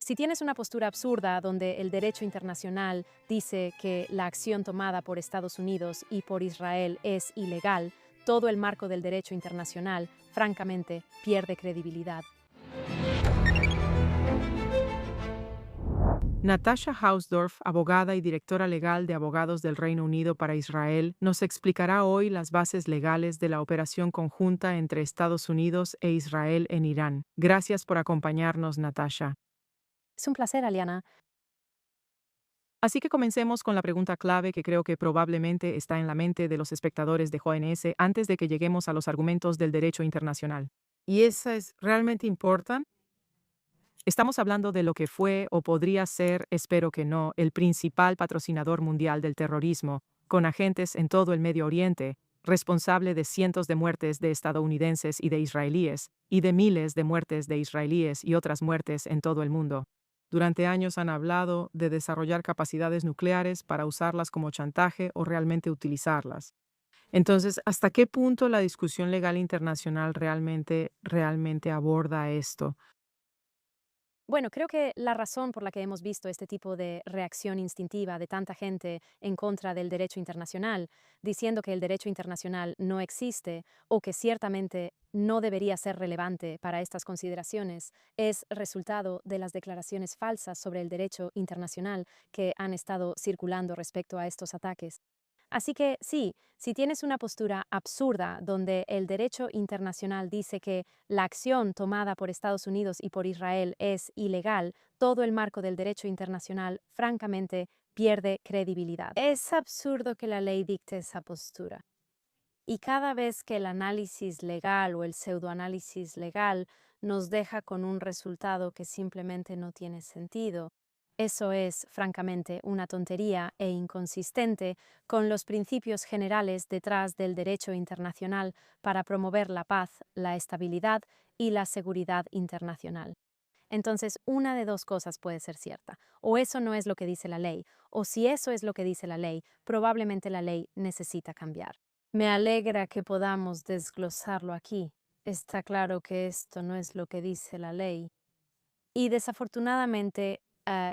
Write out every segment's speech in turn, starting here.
Si tienes una postura absurda donde el derecho internacional dice que la acción tomada por Estados Unidos y por Israel es ilegal, todo el marco del derecho internacional, francamente, pierde credibilidad. Natasha Hausdorff, abogada y directora legal de Abogados del Reino Unido para Israel, nos explicará hoy las bases legales de la operación conjunta entre Estados Unidos e Israel en Irán. Gracias por acompañarnos, Natasha. Es un placer, Aliana. Así que comencemos con la pregunta clave que creo que probablemente está en la mente de los espectadores de JNS antes de que lleguemos a los argumentos del derecho internacional. ¿Y esa es realmente importante? Estamos hablando de lo que fue o podría ser, espero que no, el principal patrocinador mundial del terrorismo, con agentes en todo el Medio Oriente, responsable de cientos de muertes de estadounidenses y de israelíes, y de miles de muertes de israelíes y otras muertes en todo el mundo. Durante años han hablado de desarrollar capacidades nucleares para usarlas como chantaje o realmente utilizarlas. Entonces, ¿hasta qué punto la discusión legal internacional realmente aborda esto? Bueno, creo que la razón por la que hemos visto este tipo de reacción instintiva de tanta gente en contra del derecho internacional, diciendo que el derecho internacional no existe o que ciertamente no debería ser relevante para estas consideraciones, es resultado de las declaraciones falsas sobre el derecho internacional que han estado circulando respecto a estos ataques. Así que sí, si tienes una postura absurda donde el derecho internacional dice que la acción tomada por Estados Unidos y por Israel es ilegal, todo el marco del derecho internacional, francamente, pierde credibilidad. Es absurdo que la ley dicte esa postura. Y cada vez que el análisis legal o el pseudoanálisis legal nos deja con un resultado que simplemente no tiene sentido, eso es, francamente, una tontería e inconsistente con los principios generales detrás del derecho internacional para promover la paz, la estabilidad y la seguridad internacional. Entonces, una de dos cosas puede ser cierta. O eso no es lo que dice la ley, o si eso es lo que dice la ley, probablemente la ley necesita cambiar. Me alegra que podamos desglosarlo aquí. Está claro que esto no es lo que dice la ley. Y desafortunadamente,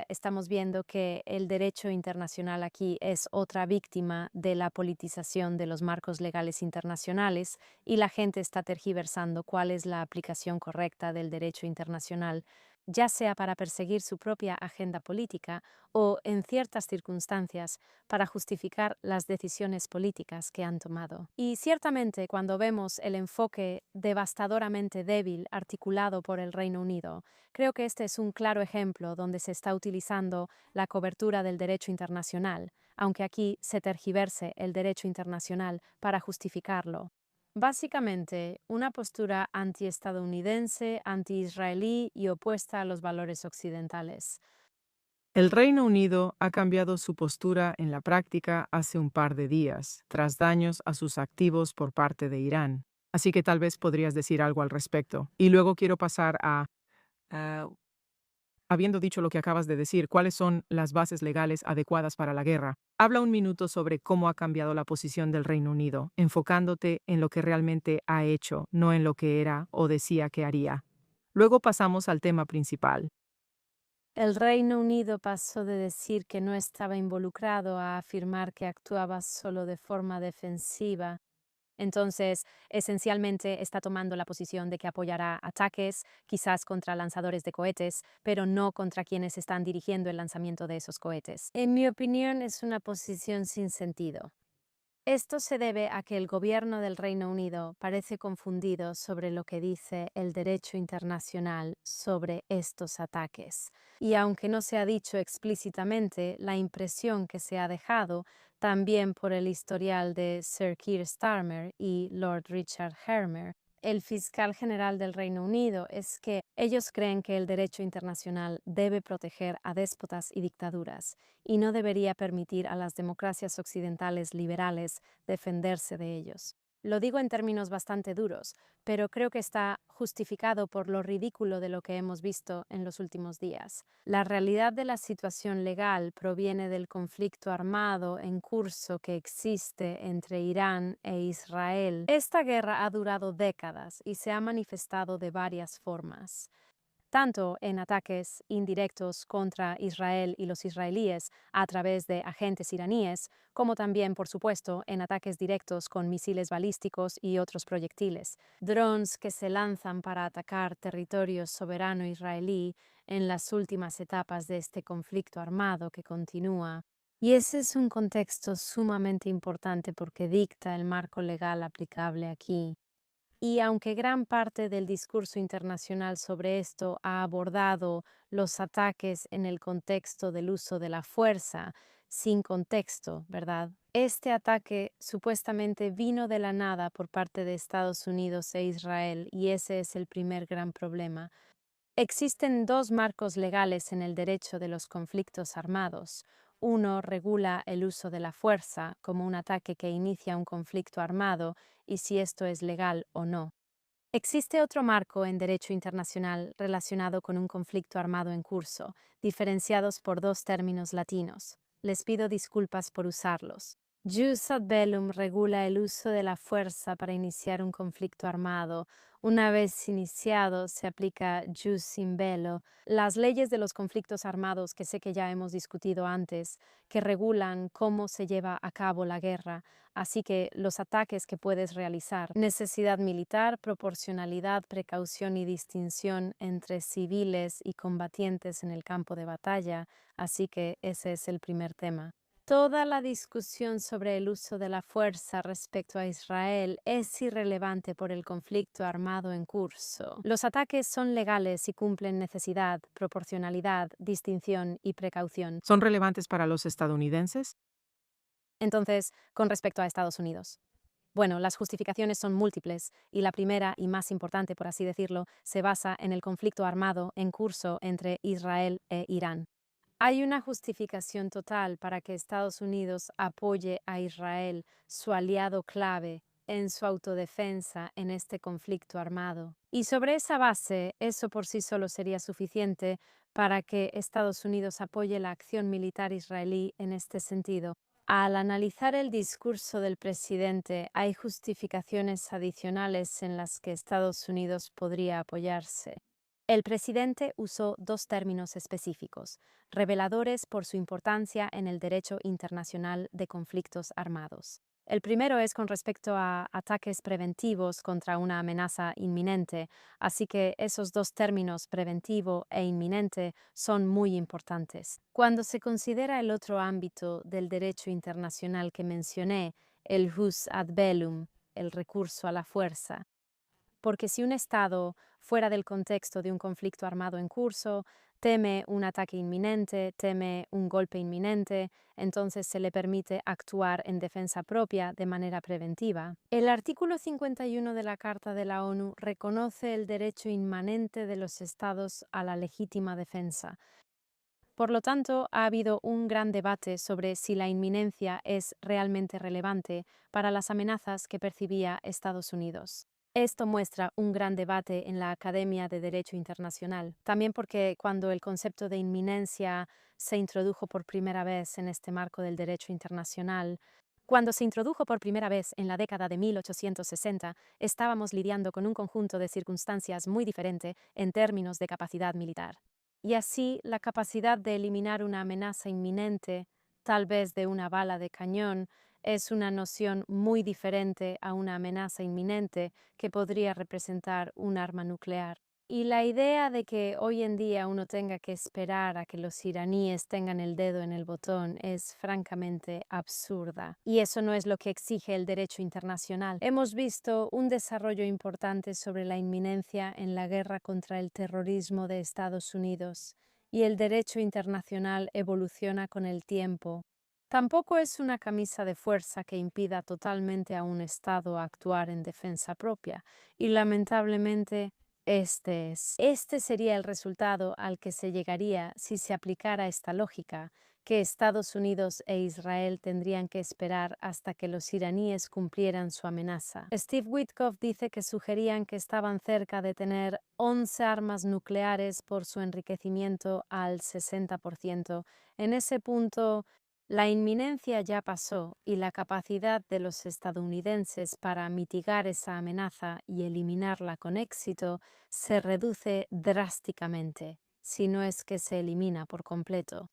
estamos viendo que el derecho internacional aquí es otra víctima de la politización de los marcos legales internacionales y la gente está tergiversando cuál es la aplicación correcta del derecho internacional, ya sea para perseguir su propia agenda política o, en ciertas circunstancias, para justificar las decisiones políticas que han tomado. Y ciertamente, cuando vemos el enfoque devastadoramente débil articulado por el Reino Unido, creo que este es un claro ejemplo donde se está utilizando la cobertura del derecho internacional, aunque aquí se tergiverse el derecho internacional para justificarlo. Básicamente, una postura antiestadounidense, anti-israelí y opuesta a los valores occidentales. El Reino Unido ha cambiado su postura en la práctica hace un par de días, tras daños a sus activos por parte de Irán. Así que tal vez podrías decir algo al respecto. Y luego quiero pasar a, habiendo dicho lo que acabas de decir, ¿cuáles son las bases legales adecuadas para la guerra? Habla un minuto sobre cómo ha cambiado la posición del Reino Unido, enfocándote en lo que realmente ha hecho, no en lo que era o decía que haría. Luego pasamos al tema principal. El Reino Unido pasó de decir que no estaba involucrado a afirmar que actuaba solo de forma defensiva. Entonces, esencialmente está tomando la posición de que apoyará ataques, quizás contra lanzadores de cohetes, pero no contra quienes están dirigiendo el lanzamiento de esos cohetes. En mi opinión, es una posición sin sentido. Esto se debe a que el gobierno del Reino Unido parece confundido sobre lo que dice el derecho internacional sobre estos ataques. Y aunque no se ha dicho explícitamente, la impresión que se ha dejado, también por el historial de Sir Keir Starmer y Lord Richard Hermer, el fiscal general del Reino Unido, es que ellos creen que el derecho internacional debe proteger a déspotas y dictaduras y no debería permitir a las democracias occidentales liberales defenderse de ellos. Lo digo en términos bastante duros, pero creo que está justificado por lo ridículo de lo que hemos visto en los últimos días. La realidad de la situación legal proviene del conflicto armado en curso que existe entre Irán e Israel. Esta guerra ha durado décadas y se ha manifestado de varias formas. tanto en ataques indirectos contra Israel y los israelíes a través de agentes iraníes, como también, por supuesto, en ataques directos con misiles balísticos y otros proyectiles. Drones que se lanzan para atacar territorio soberano israelí en las últimas etapas de este conflicto armado que continúa. Y ese es un contexto sumamente importante porque dicta el marco legal aplicable aquí. Y aunque gran parte del discurso internacional sobre esto ha abordado los ataques en el contexto del uso de la fuerza, sin contexto, ¿verdad? Este ataque supuestamente vino de la nada por parte de Estados Unidos e Israel, y ese es el primer gran problema. Existen dos marcos legales en el derecho de los conflictos armados. Uno regula el uso de la fuerza como un ataque que inicia un conflicto armado y si esto es legal o no. Existe otro marco en derecho internacional relacionado con un conflicto armado en curso, diferenciados por dos términos latinos. Les pido disculpas por usarlos. Jus ad bellum regula el uso de la fuerza para iniciar un conflicto armado. Una vez iniciado, se aplica jus in bello, las leyes de los conflictos armados que sé que ya hemos discutido antes, que regulan cómo se lleva a cabo la guerra. Así que los ataques que puedes realizar, necesidad militar, proporcionalidad, precaución y distinción entre civiles y combatientes en el campo de batalla, así que ese es el primer tema. Toda la discusión sobre el uso de la fuerza respecto a Israel es irrelevante por el conflicto armado en curso. Los ataques son legales y cumplen necesidad, proporcionalidad, distinción y precaución. ¿Son relevantes para los estadounidenses? Entonces, con respecto a Estados Unidos. Bueno, las justificaciones son múltiples y la primera y más importante, por así decirlo, se basa en el conflicto armado en curso entre Israel e Irán. Hay una justificación total para que Estados Unidos apoye a Israel, su aliado clave, en su autodefensa en este conflicto armado. Y sobre esa base, eso por sí solo sería suficiente para que Estados Unidos apoye la acción militar israelí en este sentido. Al analizar el discurso del presidente, hay justificaciones adicionales en las que Estados Unidos podría apoyarse. El presidente usó dos términos específicos, reveladores por su importancia en el derecho internacional de conflictos armados. El primero es con respecto a ataques preventivos contra una amenaza inminente, así que esos dos términos, preventivo e inminente, son muy importantes. Cuando se considera el otro ámbito del derecho internacional que mencioné, el jus ad bellum, el recurso a la fuerza, porque si un Estado, fuera del contexto de un conflicto armado en curso, teme un ataque inminente, teme un golpe inminente, entonces se le permite actuar en defensa propia de manera preventiva. El artículo 51 de la Carta de la ONU reconoce el derecho inmanente de los Estados a la legítima defensa. Por lo tanto, ha habido un gran debate sobre si la inminencia es realmente relevante para las amenazas que percibía Estados Unidos. Esto muestra un gran debate en la Academia de Derecho Internacional, también porque cuando el concepto de inminencia se introdujo por primera vez en este marco del derecho internacional, cuando se introdujo por primera vez en la década de 1860, estábamos lidiando con un conjunto de circunstancias muy diferente en términos de capacidad militar. Y así, la capacidad de eliminar una amenaza inminente, tal vez de una bala de cañón, es una noción muy diferente a una amenaza inminente que podría representar un arma nuclear. Y la idea de que hoy en día uno tenga que esperar a que los iraníes tengan el dedo en el botón es francamente absurda. Y eso no es lo que exige el derecho internacional. Hemos visto un desarrollo importante sobre la inminencia en la guerra contra el terrorismo de Estados Unidos, y el derecho internacional evoluciona con el tiempo. Tampoco es una camisa de fuerza que impida totalmente a un Estado actuar en defensa propia, y lamentablemente este sería el resultado al que se llegaría si se aplicara esta lógica, que Estados Unidos e Israel tendrían que esperar hasta que los iraníes cumplieran su amenaza. Steve Witkoff dice que sugerían que estaban cerca de tener 11 armas nucleares por su enriquecimiento al 60%. En ese punto, La inminencia ya pasó y la capacidad de los estadounidenses para mitigar esa amenaza y eliminarla con éxito se reduce drásticamente, si no es que se elimina por completo.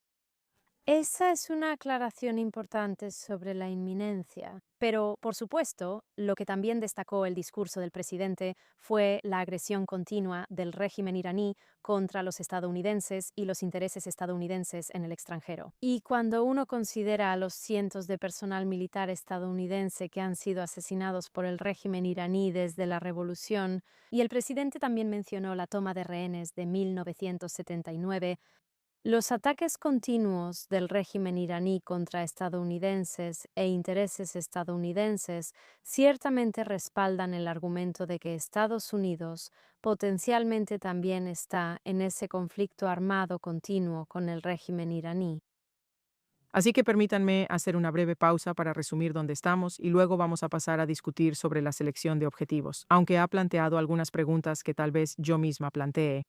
Esa es una aclaración importante sobre la inminencia. Pero, por supuesto, lo que también destacó el discurso del presidente fue la agresión continua del régimen iraní contra los estadounidenses y los intereses estadounidenses en el extranjero. Y cuando uno considera a los cientos de personal militar estadounidense que han sido asesinados por el régimen iraní desde la revolución, y el presidente también mencionó la toma de rehenes de 1979, los ataques continuos del régimen iraní contra estadounidenses e intereses estadounidenses ciertamente respaldan el argumento de que Estados Unidos potencialmente también está en ese conflicto armado continuo con el régimen iraní. Así que permítanme hacer una breve pausa para resumir dónde estamos y luego vamos a pasar a discutir sobre la selección de objetivos, aunque ha planteado algunas preguntas que tal vez yo misma planteé.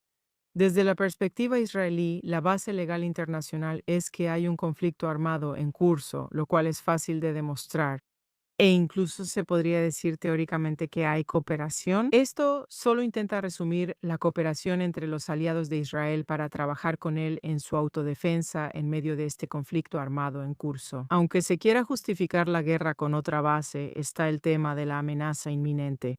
Desde la perspectiva israelí, la base legal internacional es que hay un conflicto armado en curso, lo cual es fácil de demostrar. E incluso se podría decir teóricamente que hay cooperación. Esto solo intenta resumir la cooperación entre los aliados de Israel para trabajar con él en su autodefensa en medio de este conflicto armado en curso. Aunque se quiera justificar la guerra con otra base, está el tema de la amenaza inminente.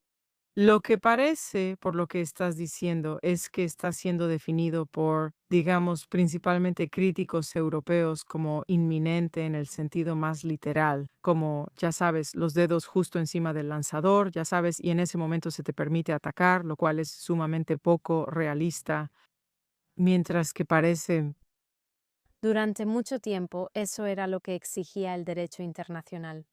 Lo que parece, por lo que estás diciendo, es que está siendo definido por, digamos, principalmente críticos europeos como inminente en el sentido más literal, como, ya sabes, los dedos justo encima del lanzador, ya sabes, y en ese momento se te permite atacar, lo cual es sumamente poco realista, mientras que parece. Durante mucho tiempo eso era lo que exigía el derecho internacional.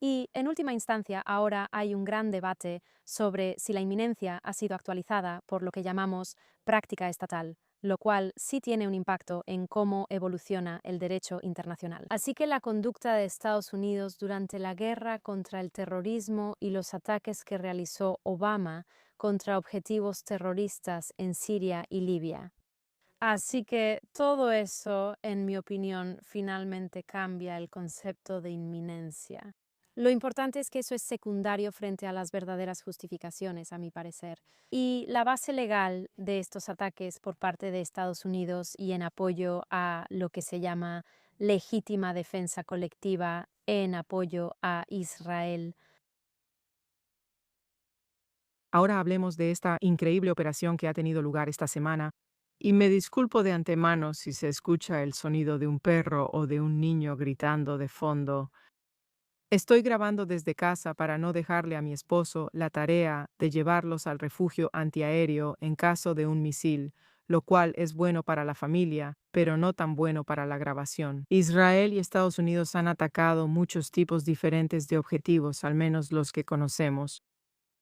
Y, en última instancia, ahora hay un gran debate sobre si la inminencia ha sido actualizada por lo que llamamos práctica estatal, lo cual sí tiene un impacto en cómo evoluciona el derecho internacional. Así que la conducta de Estados Unidos durante la guerra contra el terrorismo y los ataques que realizó Obama contra objetivos terroristas en Siria y Libia. Así que todo eso, en mi opinión, finalmente cambia el concepto de inminencia. Lo importante es que eso es secundario frente a las verdaderas justificaciones, a mi parecer. Y la base legal de estos ataques por parte de Estados Unidos y en apoyo a lo que se llama legítima defensa colectiva en apoyo a Israel. Ahora hablemos de esta increíble operación que ha tenido lugar esta semana, y me disculpo de antemano si se escucha el sonido de un perro o de un niño gritando de fondo. Estoy grabando desde casa para no dejarle a mi esposo la tarea de llevarlos al refugio antiaéreo en caso de un misil, lo cual es bueno para la familia, pero no tan bueno para la grabación. Israel y Estados Unidos han atacado muchos tipos diferentes de objetivos, al menos los que conocemos.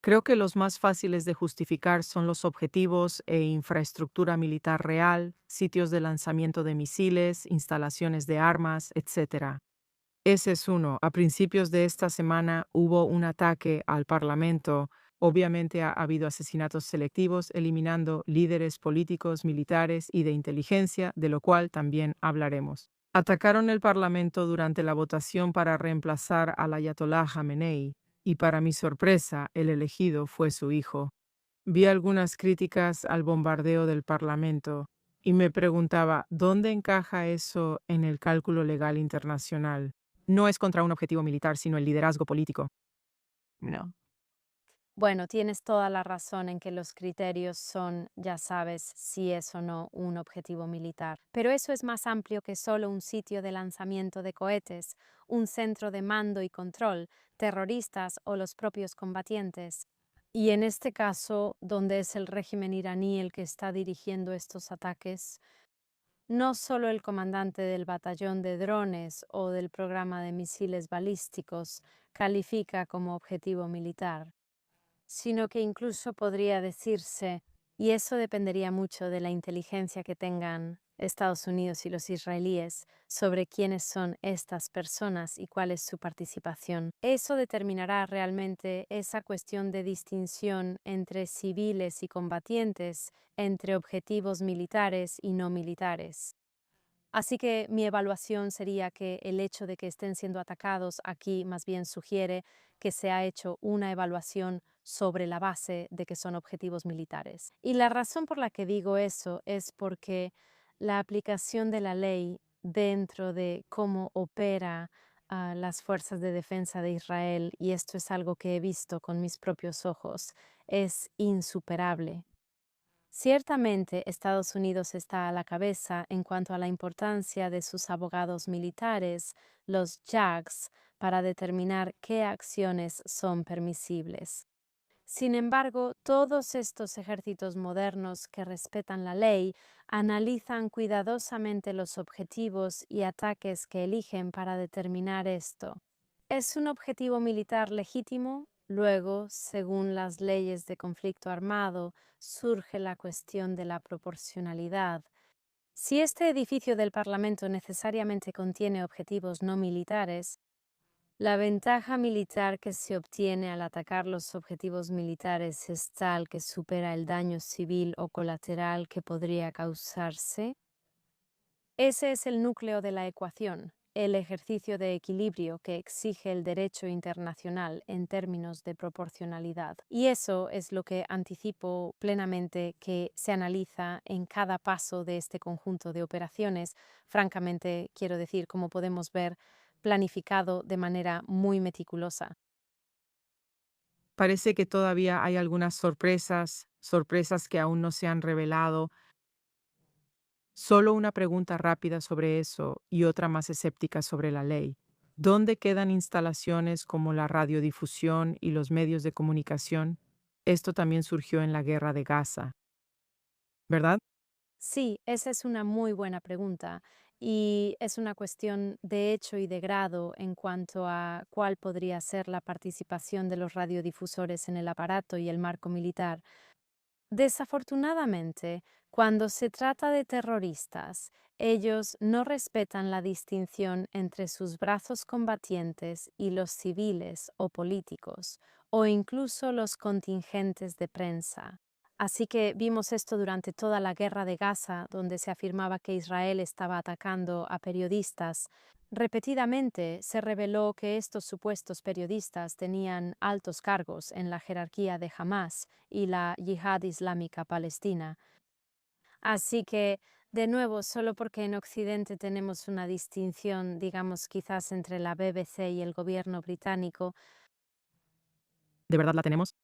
Creo que los más fáciles de justificar son los objetivos e infraestructura militar real, sitios de lanzamiento de misiles, instalaciones de armas, etc. Ese es uno. A principios de esta semana hubo un ataque al Parlamento. Obviamente ha habido asesinatos selectivos, eliminando líderes políticos, militares y de inteligencia, de lo cual también hablaremos. Atacaron el Parlamento durante la votación para reemplazar al Ayatollah Jamenei, y para mi sorpresa, el elegido fue su hijo. Vi algunas críticas al bombardeo del Parlamento y me preguntaba, ¿dónde encaja eso en el cálculo legal internacional? No es contra un objetivo militar, sino el liderazgo político. No. Bueno, tienes toda la razón en que los criterios son, ya sabes, si es o no un objetivo militar. Pero eso es más amplio que solo un sitio de lanzamiento de cohetes, un centro de mando y control, terroristas o los propios combatientes. Y en este caso, donde es el régimen iraní el que está dirigiendo estos ataques, no solo el comandante del batallón de drones o del programa de misiles balísticos califica como objetivo militar, sino que incluso podría decirse, y eso dependería mucho de la inteligencia que tengan Estados Unidos y los israelíes sobre quiénes son estas personas y cuál es su participación. Eso determinará realmente esa cuestión de distinción entre civiles y combatientes, entre objetivos militares y no militares. Así que mi evaluación sería que el hecho de que estén siendo atacados aquí más bien sugiere que se ha hecho una evaluación sobre la base de que son objetivos militares. Y la razón por la que digo eso es porque la aplicación de la ley dentro de cómo opera las fuerzas de defensa de Israel, y esto es algo que he visto con mis propios ojos, es insuperable. Ciertamente, Estados Unidos está a la cabeza en cuanto a la importancia de sus abogados militares, los JAGs, para determinar qué acciones son permisibles. Sin embargo, todos estos ejércitos modernos que respetan la ley analizan cuidadosamente los objetivos y ataques que eligen para determinar esto. ¿Es un objetivo militar legítimo? Luego, según las leyes de conflicto armado, surge la cuestión de la proporcionalidad. Si este edificio del Parlamento necesariamente contiene objetivos no militares, la ventaja militar que se obtiene al atacar los objetivos militares es tal que supera el daño civil o colateral que podría causarse. Ese es el núcleo de la ecuación, el ejercicio de equilibrio que exige el derecho internacional en términos de proporcionalidad. Y eso es lo que anticipo plenamente que se analiza en cada paso de este conjunto de operaciones. Francamente, quiero decir, como podemos ver, planificado de manera muy meticulosa. Parece que todavía hay algunas sorpresas que aún no se han revelado. Solo una pregunta rápida sobre eso y otra más escéptica sobre la ley. ¿Dónde quedan instalaciones como la radiodifusión y los medios de comunicación? Esto también surgió en la guerra de Gaza, ¿verdad? Sí, esa es una muy buena pregunta y es una cuestión de hecho y de grado en cuanto a cuál podría ser la participación de los radiodifusores en el aparato y el marco militar. Desafortunadamente, cuando se trata de terroristas, ellos no respetan la distinción entre sus brazos combatientes y los civiles o políticos, o incluso los contingentes de prensa. Así que vimos esto durante toda la guerra de Gaza, donde se afirmaba que Israel estaba atacando a periodistas. Repetidamente se reveló que estos supuestos periodistas tenían altos cargos en la jerarquía de Hamas y la Yihad Islámica Palestina. Así que, de nuevo, solo porque en Occidente tenemos una distinción, digamos, quizás entre la BBC y el gobierno británico, ¿De verdad la tenemos?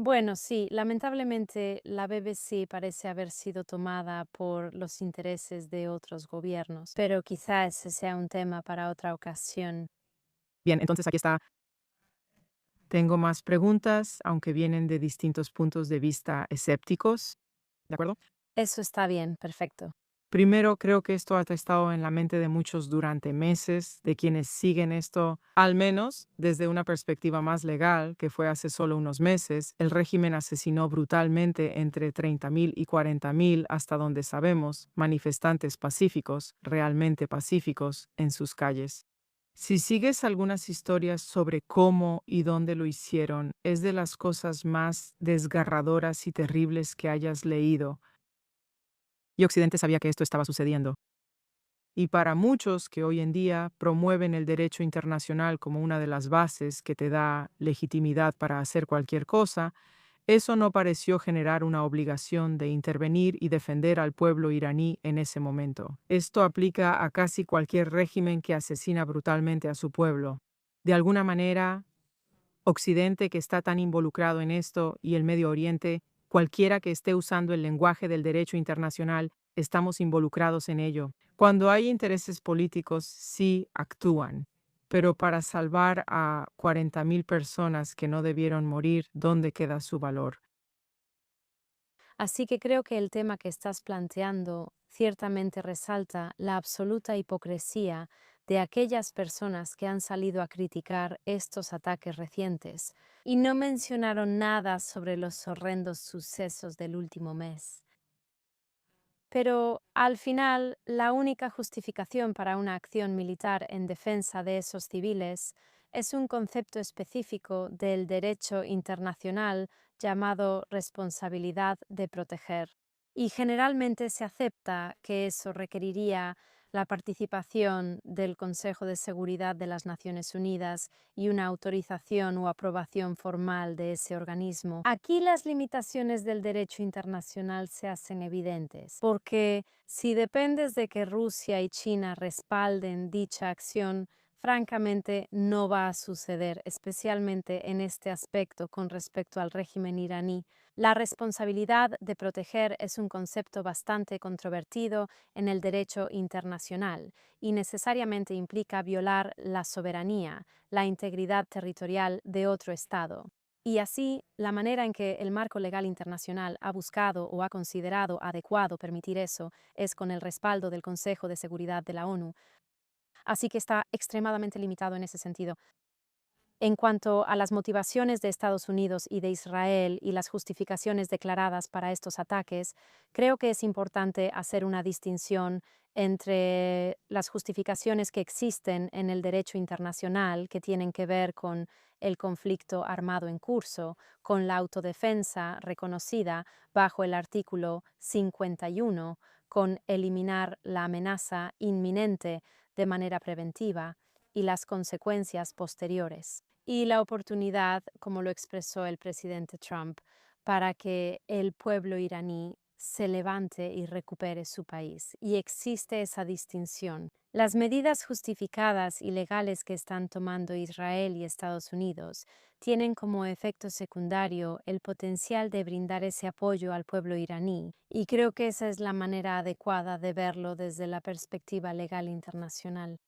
bueno, sí, lamentablemente la BBC parece haber sido tomada por los intereses de otros gobiernos, pero quizá ese sea un tema para otra ocasión. Bien, entonces aquí está. Tengo más preguntas, aunque vienen de distintos puntos de vista escépticos. ¿De acuerdo? Eso está bien, perfecto. Primero, creo que esto ha estado en la mente de muchos durante meses, de quienes siguen esto, al menos desde una perspectiva más legal, que fue hace solo unos meses. El régimen asesinó brutalmente entre 30.000 y 40.000, hasta donde sabemos, manifestantes pacíficos, realmente pacíficos, en sus calles. Si sigues algunas historias sobre cómo y dónde lo hicieron, es de las cosas más desgarradoras y terribles que hayas leído, y Occidente sabía que esto estaba sucediendo. Y para muchos que hoy en día promueven el derecho internacional como una de las bases que te da legitimidad para hacer cualquier cosa, eso no pareció generar una obligación de intervenir y defender al pueblo iraní en ese momento. Esto aplica a casi cualquier régimen que asesina brutalmente a su pueblo. De alguna manera, Occidente, que está tan involucrado en esto, y el Medio Oriente, cualquiera que esté usando el lenguaje del derecho internacional, estamos involucrados en ello. Cuando hay intereses políticos, sí actúan. Pero para salvar a 40.000 personas que no debieron morir, ¿dónde queda su valor? Así que creo que el tema que estás planteando ciertamente resalta la absoluta hipocresía de aquellas personas que han salido a criticar estos ataques recientes y no mencionaron nada sobre los horrendos sucesos del último mes. Pero al final, la única justificación para una acción militar en defensa de esos civiles es un concepto específico del derecho internacional llamado responsabilidad de proteger. Y generalmente se acepta que eso requeriría la participación del Consejo de Seguridad de las Naciones Unidas y una autorización o aprobación formal de ese organismo. Aquí las limitaciones del derecho internacional se hacen evidentes, porque si dependes de que Rusia y China respalden dicha acción, francamente no va a suceder, especialmente en este aspecto con respecto al régimen iraní. La responsabilidad de proteger es un concepto bastante controvertido en el derecho internacional y necesariamente implica violar la soberanía, la integridad territorial de otro Estado. Y así, la manera en que el marco legal internacional ha buscado o ha considerado adecuado permitir eso es con el respaldo del Consejo de Seguridad de la ONU. Así que está extremadamente limitado en ese sentido. En cuanto a las motivaciones de Estados Unidos y de Israel y las justificaciones declaradas para estos ataques, creo que es importante hacer una distinción entre las justificaciones que existen en el derecho internacional, que tienen que ver con el conflicto armado en curso, con la autodefensa reconocida bajo el artículo 51, con eliminar la amenaza inminente de manera preventiva y las consecuencias posteriores, y la oportunidad, como lo expresó el presidente Trump, para que el pueblo iraní se levante y recupere su país. Y existe esa distinción. Las medidas justificadas y legales que están tomando Israel y Estados Unidos tienen como efecto secundario el potencial de brindar ese apoyo al pueblo iraní, y creo que esa es la manera adecuada de verlo desde la perspectiva legal internacional.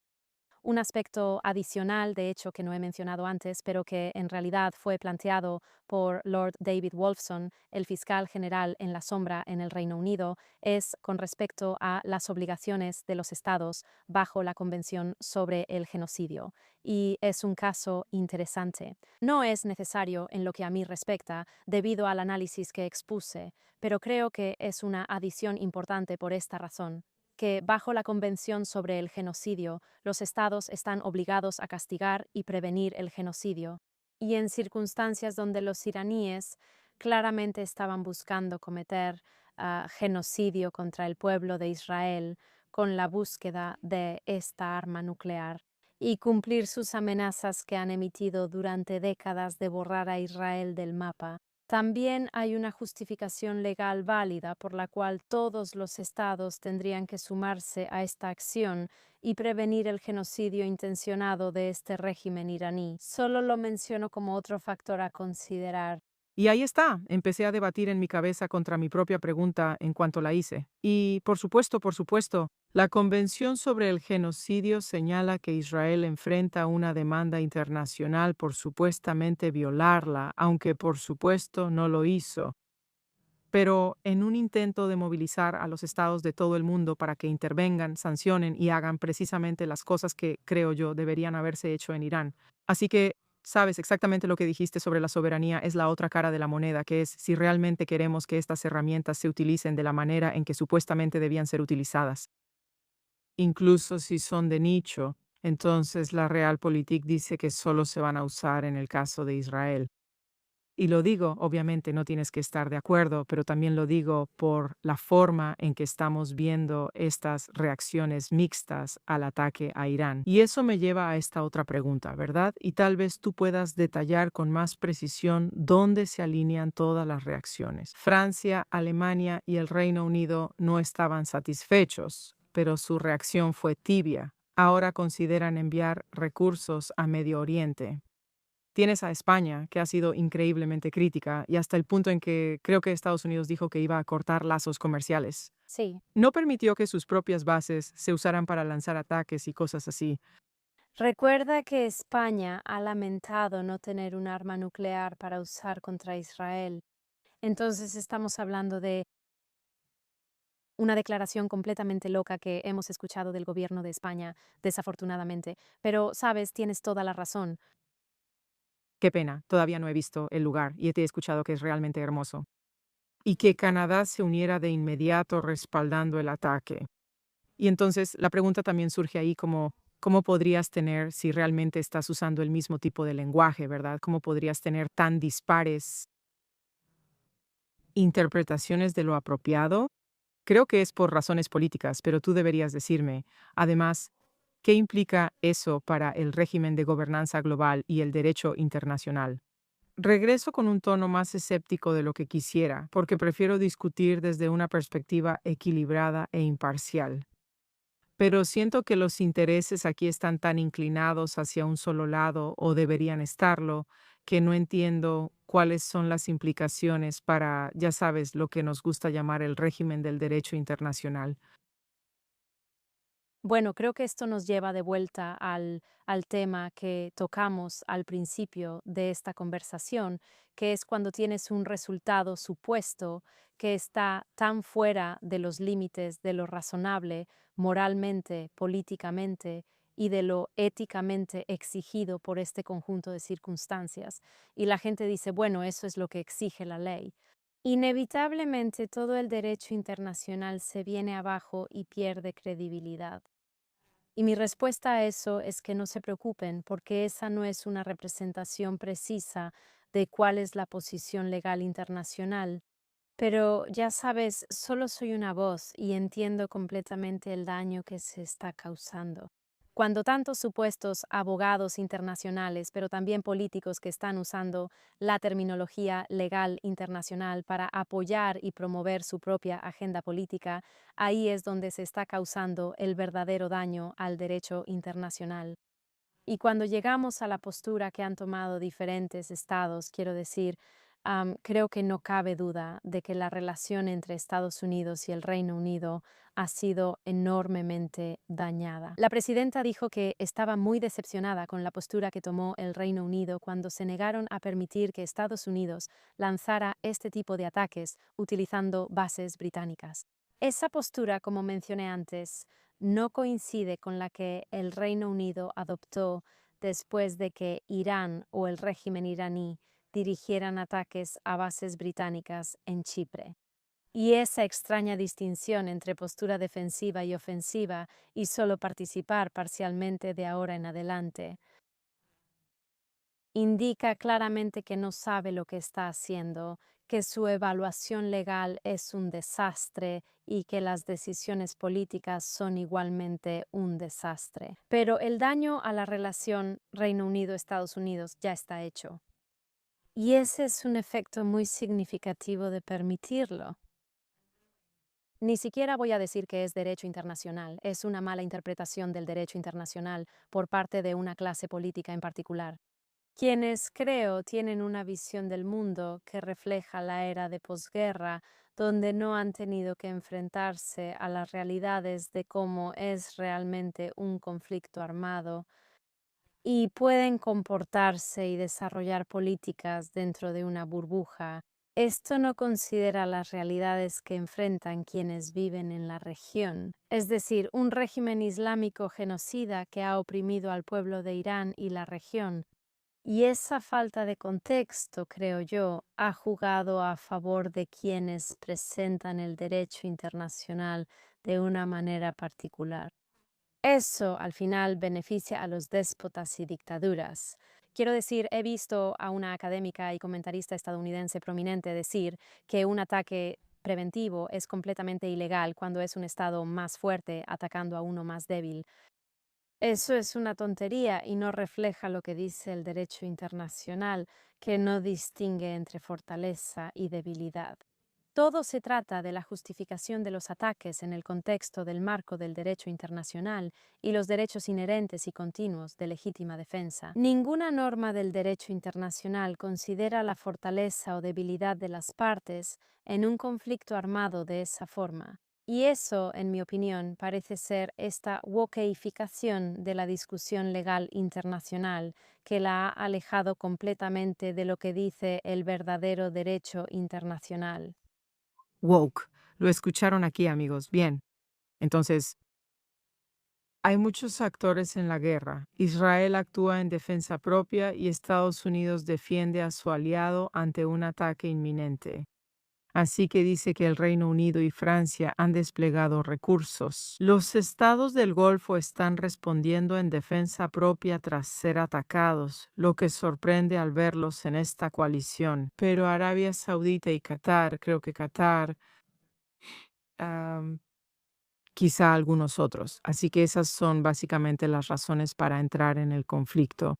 Un aspecto adicional, de hecho, que no he mencionado antes, pero que en realidad fue planteado por Lord David Wolfson, el fiscal general en la sombra en el Reino Unido, es con respecto a las obligaciones de los estados bajo la Convención sobre el Genocidio. Y es un caso interesante. No es necesario en lo que a mí respecta, debido al análisis que expuse, pero creo que es una adición importante por esta razón, que bajo la Convención sobre el Genocidio, los estados están obligados a castigar y prevenir el genocidio, y en circunstancias donde los iraníes claramente estaban buscando cometer genocidio contra el pueblo de Israel con la búsqueda de esta arma nuclear y cumplir sus amenazas que han emitido durante décadas de borrar a Israel del mapa. También hay una justificación legal válida por la cual todos los estados tendrían que sumarse a esta acción y prevenir el genocidio intencionado de este régimen iraní. Solo lo menciono como otro factor a considerar. Y ahí está, empecé a debatir en mi cabeza contra mi propia pregunta en cuanto la hice. Y, por supuesto, la Convención sobre el Genocidio señala que Israel enfrenta una demanda internacional por supuestamente violarla, aunque por supuesto no lo hizo. Pero en un intento de movilizar a los estados de todo el mundo para que intervengan, sancionen y hagan precisamente las cosas que, creo yo, deberían haberse hecho en Irán. Así que, sabes, exactamente lo que dijiste sobre la soberanía es la otra cara de la moneda, que es si realmente queremos que estas herramientas se utilicen de la manera en que supuestamente debían ser utilizadas. Incluso si son de nicho, entonces la Realpolitik dice que solo se van a usar en el caso de Israel. Y lo digo, obviamente no tienes que estar de acuerdo, pero también lo digo por la forma en que estamos viendo estas reacciones mixtas al ataque a Irán. Y eso me lleva a esta otra pregunta, ¿verdad? Y tal vez tú puedas detallar con más precisión dónde se alinean todas las reacciones. Francia, Alemania y el Reino Unido no estaban satisfechos, pero su reacción fue tibia. Ahora consideran enviar recursos a Medio Oriente. Tienes a España, que ha sido increíblemente crítica, y hasta el punto en que creo que Estados Unidos dijo que iba a cortar lazos comerciales. Sí. No permitió que sus propias bases se usaran para lanzar ataques y cosas así. Recuerda que España ha lamentado no tener un arma nuclear para usar contra Israel. Entonces estamos hablando de una declaración completamente loca que hemos escuchado del gobierno de España, desafortunadamente. Pero, sabes, tienes toda la razón. Qué pena, todavía no he visto el lugar y te he escuchado que es realmente hermoso. Y que Canadá se uniera de inmediato respaldando el ataque. Y entonces la pregunta también surge ahí como, ¿cómo podrías tener, si realmente estás usando el mismo tipo de lenguaje, ¿verdad? ¿Cómo podrías tener tan dispares interpretaciones de lo apropiado? Creo que es por razones políticas, pero tú deberías decirme, además, ¿qué implica eso para el régimen de gobernanza global y el derecho internacional? Regreso con un tono más escéptico de lo que quisiera, porque prefiero discutir desde una perspectiva equilibrada e imparcial. Pero siento que los intereses aquí están tan inclinados hacia un solo lado, o deberían estarlo, que no entiendo cuáles son las implicaciones para, ya sabes, lo que nos gusta llamar el régimen del derecho internacional. Bueno, creo que esto nos lleva de vuelta al tema que tocamos al principio de esta conversación, que es cuando tienes un resultado supuesto que está tan fuera de los límites de lo razonable, moralmente, políticamente y de lo éticamente exigido por este conjunto de circunstancias. Y la gente dice, bueno, eso es lo que exige la ley. Inevitablemente todo el derecho internacional se viene abajo y pierde credibilidad. Y mi respuesta a eso es que no se preocupen, porque esa no es una representación precisa de cuál es la posición legal internacional. Pero ya sabes, solo soy una voz y entiendo completamente el daño que se está causando. Cuando tantos supuestos abogados internacionales, pero también políticos que están usando la terminología legal internacional para apoyar y promover su propia agenda política, ahí es donde se está causando el verdadero daño al derecho internacional. Y cuando llegamos a la postura que han tomado diferentes estados, quiero decir, creo que no cabe duda de que la relación entre Estados Unidos y el Reino Unido ha sido enormemente dañada. La presidenta dijo que estaba muy decepcionada con la postura que tomó el Reino Unido cuando se negaron a permitir que Estados Unidos lanzara este tipo de ataques utilizando bases británicas. Esa postura, como mencioné antes, no coincide con la que el Reino Unido adoptó después de que Irán o el régimen iraní dirigieran ataques a bases británicas en Chipre. Y esa extraña distinción entre postura defensiva y ofensiva y solo participar parcialmente de ahora en adelante indica claramente que no sabe lo que está haciendo, que su evaluación legal es un desastre y que las decisiones políticas son igualmente un desastre. Pero el daño a la relación Reino Unido-Estados Unidos ya está hecho. Y ese es un efecto muy significativo de permitirlo. Ni siquiera voy a decir que es derecho internacional, es una mala interpretación del derecho internacional por parte de una clase política en particular, quienes creo tienen una visión del mundo que refleja la era de posguerra, donde no han tenido que enfrentarse a las realidades de cómo es realmente un conflicto armado y pueden comportarse y desarrollar políticas dentro de una burbuja. Esto no considera las realidades que enfrentan quienes viven en la región, es decir, un régimen islámico genocida que ha oprimido al pueblo de Irán y la región. Y esa falta de contexto, creo yo, ha jugado a favor de quienes presentan el derecho internacional de una manera particular. Eso al final beneficia a los déspotas y dictaduras. Quiero decir, he visto a una académica y comentarista estadounidense prominente decir que un ataque preventivo es completamente ilegal cuando es un estado más fuerte atacando a uno más débil. Eso es una tontería y no refleja lo que dice el derecho internacional, que no distingue entre fortaleza y debilidad. Todo se trata de la justificación de los ataques en el contexto del marco del derecho internacional y los derechos inherentes y continuos de legítima defensa. Ninguna norma del derecho internacional considera la fortaleza o debilidad de las partes en un conflicto armado de esa forma. Y eso, en mi opinión, parece ser esta wokeificación de la discusión legal internacional que la ha alejado completamente de lo que dice el verdadero derecho internacional. Woke. Lo escucharon aquí, amigos. Bien. Entonces, hay muchos actores en la guerra. Israel actúa en defensa propia y Estados Unidos defiende a su aliado ante un ataque inminente. Así que dice que el Reino Unido y Francia han desplegado recursos. Los estados del Golfo están respondiendo en defensa propia tras ser atacados, lo que sorprende al verlos en esta coalición. Pero Arabia Saudita y Qatar, creo que Qatar, am, quizá algunos otros. Así que esas son básicamente las razones para entrar en el conflicto.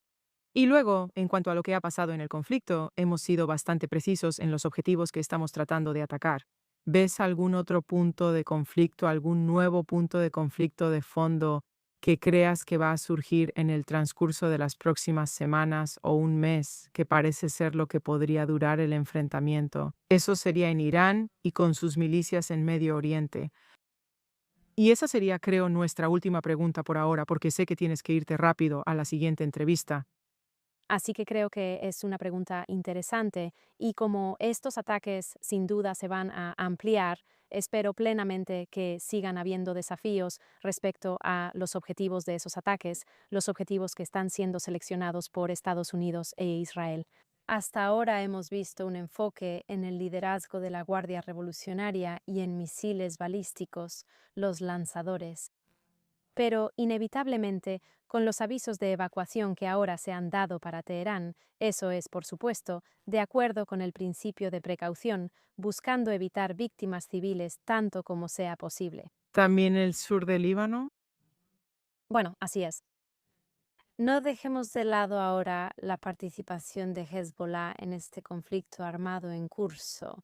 Y luego, en cuanto a lo que ha pasado en el conflicto, hemos sido bastante precisos en los objetivos que estamos tratando de atacar. ¿Ves algún otro punto de conflicto, algún nuevo punto de conflicto de fondo que creas que va a surgir en el transcurso de las próximas semanas o un mes, que parece ser lo que podría durar el enfrentamiento? Eso sería en Irán y con sus milicias en Medio Oriente. Y esa sería, creo, nuestra última pregunta por ahora, porque sé que tienes que irte rápido a la siguiente entrevista. Así que creo que es una pregunta interesante y como estos ataques sin duda se van a ampliar, espero plenamente que sigan habiendo desafíos respecto a los objetivos de esos ataques, los objetivos que están siendo seleccionados por Estados Unidos e Israel. Hasta ahora hemos visto un enfoque en el liderazgo de la Guardia Revolucionaria y en misiles balísticos, los lanzadores. Pero, inevitablemente, con los avisos de evacuación que ahora se han dado para Teherán, eso es, por supuesto, de acuerdo con el principio de precaución, buscando evitar víctimas civiles tanto como sea posible. También el sur del Líbano. Bueno, así es. No dejemos de lado ahora la participación de Hezbollah en este conflicto armado en curso.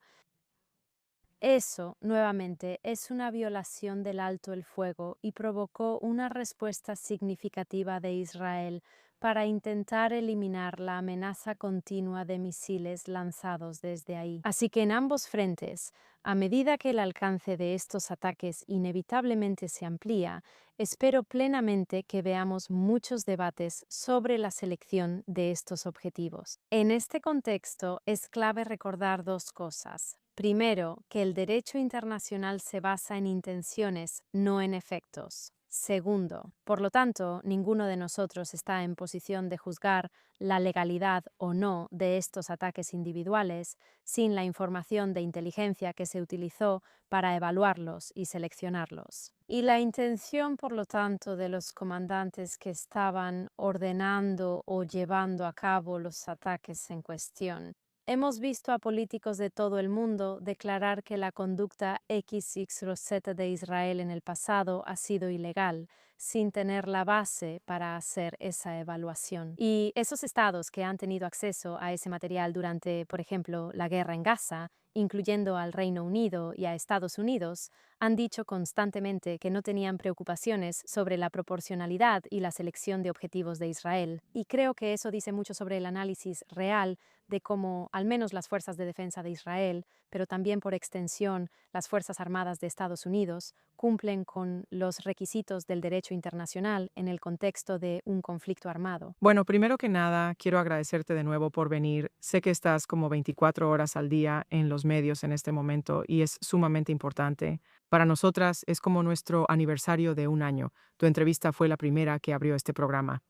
Eso, nuevamente, es una violación del alto el fuego y provocó una respuesta significativa de Israel para intentar eliminar la amenaza continua de misiles lanzados desde ahí. Así que en ambos frentes, a medida que el alcance de estos ataques inevitablemente se amplía, espero plenamente que veamos muchos debates sobre la selección de estos objetivos. En este contexto, es clave recordar dos cosas. Primero, que el derecho internacional se basa en intenciones, no en efectos. Segundo, por lo tanto, ninguno de nosotros está en posición de juzgar la legalidad o no de estos ataques individuales sin la información de inteligencia que se utilizó para evaluarlos y seleccionarlos. Y la intención, por lo tanto, de los comandantes que estaban ordenando o llevando a cabo los ataques en cuestión. Hemos visto a políticos de todo el mundo declarar que la conducta XYZ de Israel en el pasado ha sido ilegal, sin tener la base para hacer esa evaluación. Y esos estados que han tenido acceso a ese material durante, por ejemplo, la guerra en Gaza, incluyendo al Reino Unido y a Estados Unidos, han dicho constantemente que no tenían preocupaciones sobre la proporcionalidad y la selección de objetivos de Israel. Y creo que eso dice mucho sobre el análisis real de cómo al menos las fuerzas de defensa de Israel, pero también por extensión las Fuerzas Armadas de Estados Unidos, cumplen con los requisitos del derecho internacional en el contexto de un conflicto armado. Bueno, primero que nada, quiero agradecerte de nuevo por venir. Sé que estás como 24 horas al día en los medios en este momento y es sumamente importante. Para nosotras es como nuestro aniversario de un año. Tu entrevista fue la primera que abrió este programa.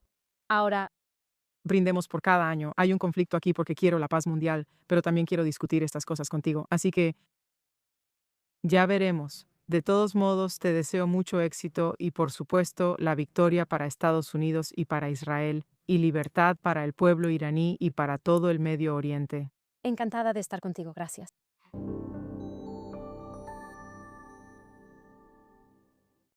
Ahora, Brindemos por cada año. Hay un conflicto aquí porque quiero la paz mundial, pero también quiero discutir estas cosas contigo. Así que ya veremos. De todos modos, te deseo mucho éxito y, por supuesto, la victoria para Estados Unidos y para Israel, y libertad para el pueblo iraní y para todo el Medio Oriente. encantada de estar contigo. Gracias.